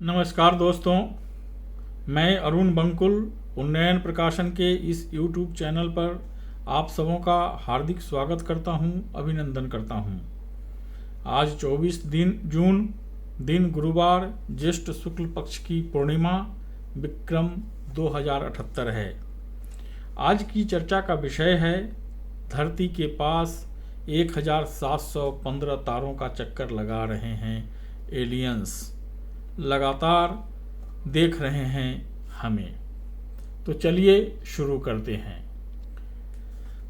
नमस्कार दोस्तों, मैं अरुण बंकुल उन्नयन प्रकाशन के इस YouTube चैनल पर आप सबों का हार्दिक स्वागत करता हूं, अभिनंदन करता हूं। आज 24 जून गुरुवार, ज्येष्ठ शुक्ल पक्ष की पूर्णिमा, विक्रम 2078 है। आज की चर्चा का विषय है धरती के पास 1715 तारों का चक्कर लगा रहे हैं एलियंस, लगातार देख रहे हैं हमें। तो चलिए शुरू करते हैं।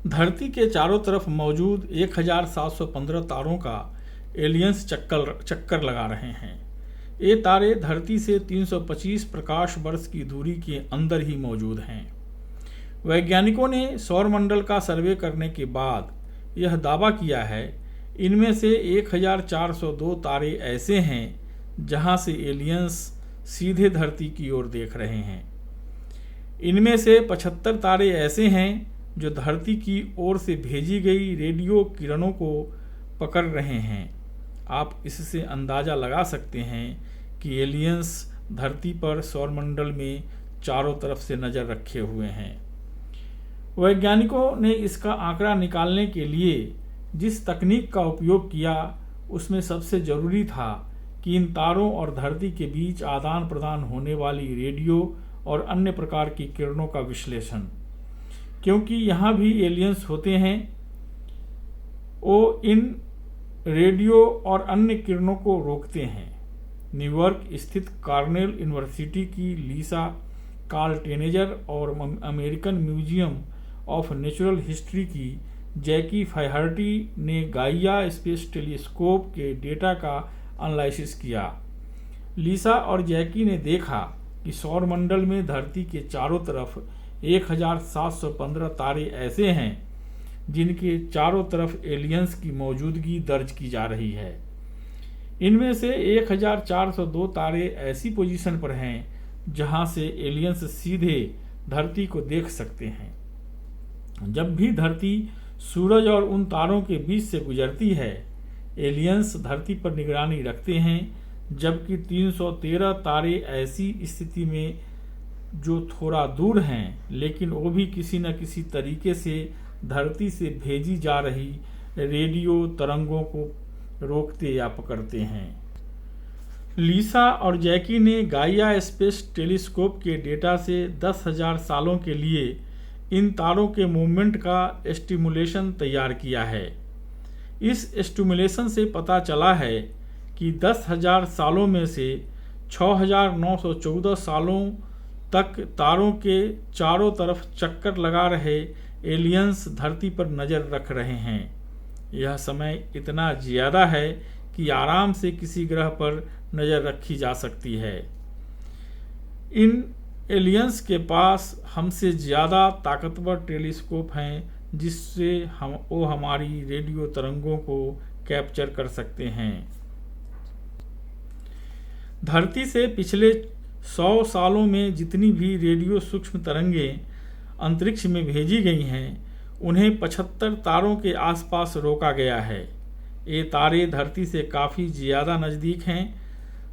धरती के चारों तरफ मौजूद 1715 तारों का एलियंस चक्कर लगा रहे हैं। ये तारे धरती से 325 प्रकाश वर्ष की दूरी के अंदर ही मौजूद हैं। वैज्ञानिकों ने सौरमंडल का सर्वे करने के बाद यह दावा किया है, इनमें से 1402 तारे ऐसे हैं जहां से एलियंस सीधे धरती की ओर देख रहे हैं। इनमें से 75 तारे ऐसे हैं जो धरती की ओर से भेजी गई रेडियो किरणों को पकड़ रहे हैं। आप इससे अंदाज़ा लगा सकते हैं कि एलियंस धरती पर सौरमंडल में चारों तरफ से नज़र रखे हुए हैं। वैज्ञानिकों ने इसका आंकड़ा निकालने के लिए जिस तकनीक का उपयोग किया, उसमें सबसे ज़रूरी था कि इन तारों और धरती के बीच आदान प्रदान होने वाली रेडियो और अन्य प्रकार की किरणों का विश्लेषण, क्योंकि यहाँ भी एलियंस होते हैं। वो इन रेडियो और अन्य किरणों को रोकते हैं। न्यूयॉर्क स्थित कॉर्नेल यूनिवर्सिटी की लीसा कार्ल टेनेजर और American museum of natural history की जैकी फाहर्टी ने गाइया स्पेस टेलीस्कोप के डेटा का एनालिसिस किया। लीसा और जैकी ने देखा कि सौरमंडल में धरती के चारों तरफ 1715 तारे ऐसे हैं जिनके चारों तरफ एलियंस की मौजूदगी दर्ज की जा रही है। इनमें से 1402 तारे ऐसी पोजीशन पर हैं जहां से एलियंस सीधे धरती को देख सकते हैं। जब भी धरती सूरज और उन तारों के बीच से गुजरती है, एलियंस धरती पर निगरानी रखते हैं, जबकि 313 तारे ऐसी स्थिति में जो थोड़ा दूर हैं, लेकिन वो भी किसी न किसी तरीके से धरती से भेजी जा रही रेडियो तरंगों को रोकते या पकड़ते हैं। लीसा और जैकी ने गाइया स्पेस टेलीस्कोप के डेटा से 10,000 सालों के लिए इन तारों के मूवमेंट का एस्टिमुलेशन तैयार किया है। इस एस्टिमुलेशन से पता चला है कि 10,000 सालों में से 6,914 सालों तक तारों के चारों तरफ चक्कर लगा रहे एलियंस धरती पर नज़र रख रहे हैं। यह समय इतना ज़्यादा है कि आराम से किसी ग्रह पर नज़र रखी जा सकती है। इन एलियंस के पास हमसे ज़्यादा ताकतवर टेलीस्कोप हैं जिससे वो हमारी रेडियो तरंगों को कैप्चर कर सकते हैं। धरती से पिछले 100 सालों में जितनी भी रेडियो सूक्ष्म तरंगें अंतरिक्ष में भेजी गई हैं, उन्हें 75 तारों के आसपास रोका गया है। ये तारे धरती से काफ़ी ज़्यादा नज़दीक हैं।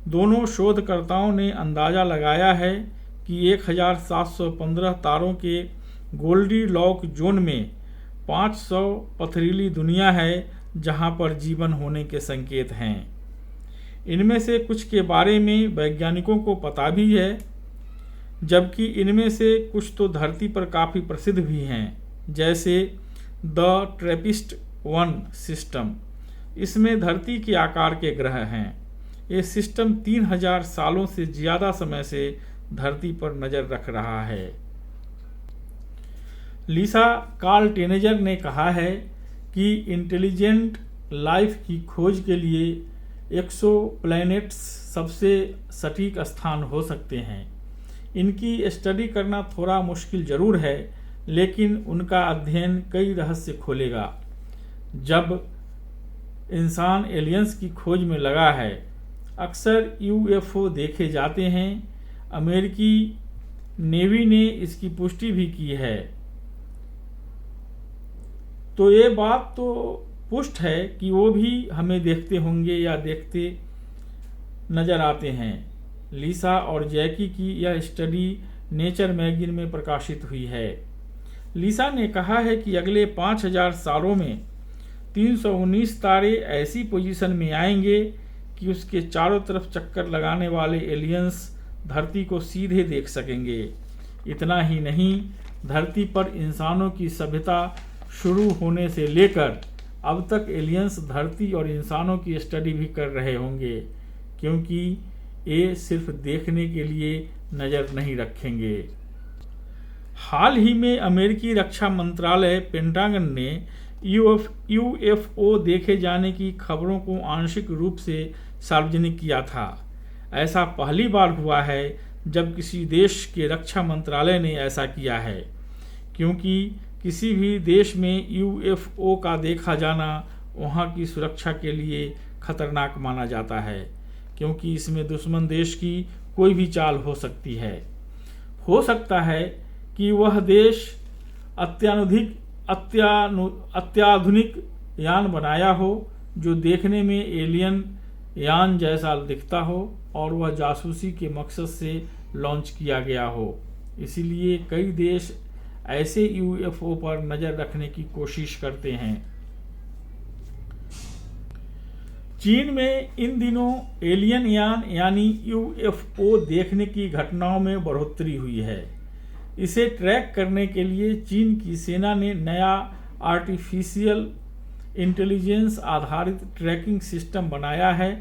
दोनों शोधकर्ताओं ने अंदाज़ा लगाया है कि 1715 तारों के गोल्डीलॉक जोन में 500 पथरीली दुनिया है जहां पर जीवन होने के संकेत हैं। इनमें से कुछ के बारे में वैज्ञानिकों को पता भी है, जबकि इनमें से कुछ तो धरती पर काफ़ी प्रसिद्ध भी हैं, जैसे द ट्रैपिस्ट-1 सिस्टम। इसमें धरती के आकार के ग्रह हैं। ये सिस्टम 3000 सालों से ज़्यादा समय से धरती पर नज़र रख रहा है। लीसा कार्ल टेनेजर ने कहा है कि इंटेलिजेंट लाइफ की खोज के लिए एक्सोप्लैनेट्स सबसे सटीक स्थान हो सकते हैं। इनकी स्टडी करना थोड़ा मुश्किल ज़रूर है, लेकिन उनका अध्ययन कई रहस्य खोलेगा। जब इंसान एलियंस की खोज में लगा है, अक्सर यूएफओ देखे जाते हैं। अमेरिकी नेवी ने इसकी पुष्टि भी की है। तो ये बात तो पुष्ट है कि वो भी हमें देखते होंगे या देखते नज़र आते हैं। लिसा और जैकी की यह स्टडी नेचर मैगजीन में प्रकाशित हुई है। लिसा ने कहा है कि अगले 5000 सालों में 319 तारे ऐसी पोजीशन में आएंगे कि उसके चारों तरफ चक्कर लगाने वाले एलियंस धरती को सीधे देख सकेंगे। इतना ही नहीं, धरती पर इंसानों की सभ्यता शुरू होने से लेकर अब तक एलियंस धरती और इंसानों की स्टडी भी कर रहे होंगे, क्योंकि ये सिर्फ देखने के लिए नज़र नहीं रखेंगे। हाल ही में अमेरिकी रक्षा मंत्रालय पेंटागन ने यूएफओ देखे जाने की खबरों को आंशिक रूप से सार्वजनिक किया था। ऐसा पहली बार हुआ है जब किसी देश के रक्षा मंत्रालय ने ऐसा किया है, क्योंकि किसी भी देश में यूएफओ का देखा जाना वहां की सुरक्षा के लिए खतरनाक माना जाता है, क्योंकि इसमें दुश्मन देश की कोई भी चाल हो सकती है। हो सकता है कि वह देश अत्याधुनिक यान बनाया हो जो देखने में एलियन यान जैसा दिखता हो और वह जासूसी के मकसद से लॉन्च किया गया हो। इसीलिए कई देश ऐसे यूएफओ पर नजर रखने की कोशिश करते हैं। चीन में इन दिनों एलियन यान यानी यूएफओ देखने की घटनाओं में बढ़ोतरी हुई है। इसे ट्रैक करने के लिए चीन की सेना ने नया आर्टिफिशियल इंटेलिजेंस आधारित ट्रैकिंग सिस्टम बनाया है,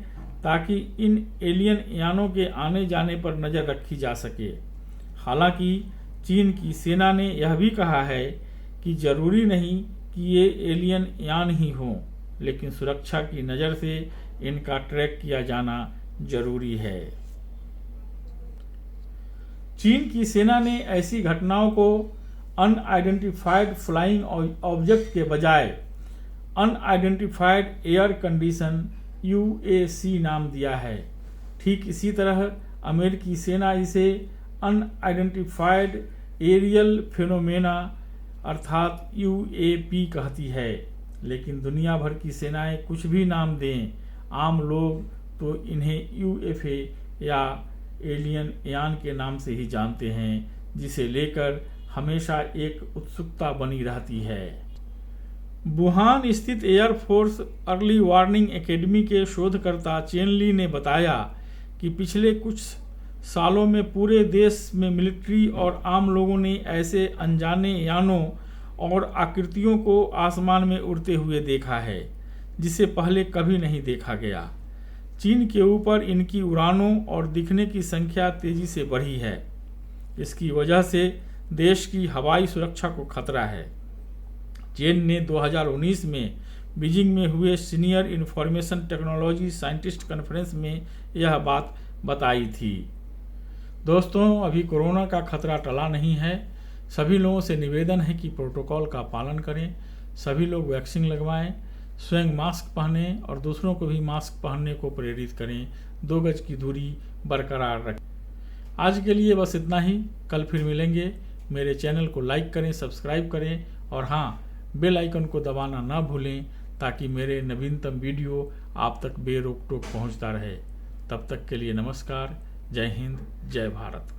ताकि इन एलियन यानों के आने जाने पर नज़र रखी जा सके। हालांकि चीन की सेना ने यह भी कहा है कि जरूरी नहीं कि ये एलियन यान ही हों, लेकिन सुरक्षा की नज़र से इनका ट्रैक किया जाना जरूरी है। चीन की सेना ने ऐसी घटनाओं को अनआइडेंटिफाइड फ्लाइंग ऑब्जेक्ट के बजाय अनआइडेंटिफाइड एयर कंडीशन UAC नाम दिया है। ठीक इसी तरह अमेरिकी सेना इसे अनआइडेंटिफाइड एरियल फिनोमेना अर्थात UAP कहती है। लेकिन दुनिया भर की सेनाएं कुछ भी नाम दें, आम लोग तो इन्हें UFA या एलियन यान के नाम से ही जानते हैं, जिसे लेकर हमेशा एक उत्सुकता बनी रहती है। वुहान स्थित एयरफोर्स अर्ली वार्निंग एकेडमी के शोधकर्ता चेन ली ने बताया कि पिछले कुछ सालों में पूरे देश में मिलिट्री और आम लोगों ने ऐसे अनजाने यानों और आकृतियों को आसमान में उड़ते हुए देखा है, जिसे पहले कभी नहीं देखा गया। चीन के ऊपर इनकी उड़ानों और दिखने की संख्या तेजी से बढ़ी है। इसकी वजह से देश की हवाई सुरक्षा को खतरा है। चीन ने 2019 में बीजिंग में हुए senior information technology scientist conference में यह बात बताई थी। दोस्तों, अभी कोरोना का खतरा टला नहीं है। सभी लोगों से निवेदन है कि प्रोटोकॉल का पालन करें, सभी लोग वैक्सीन लगवाएं, स्वयं मास्क पहने और दूसरों को भी मास्क पहनने को प्रेरित करें, 2 गज की दूरी बरकरार रखें। आज के लिए बस इतना ही। कल फिर मिलेंगे। मेरे चैनल को लाइक करें, सब्सक्राइब करें और हाँ, बेल आइकन को दबाना ना भूलें, ताकि मेरे नवीनतम वीडियो आप तक बेरोक टोक पहुंचता रहे। तब तक के लिए नमस्कार। जय हिंद, जय भारत।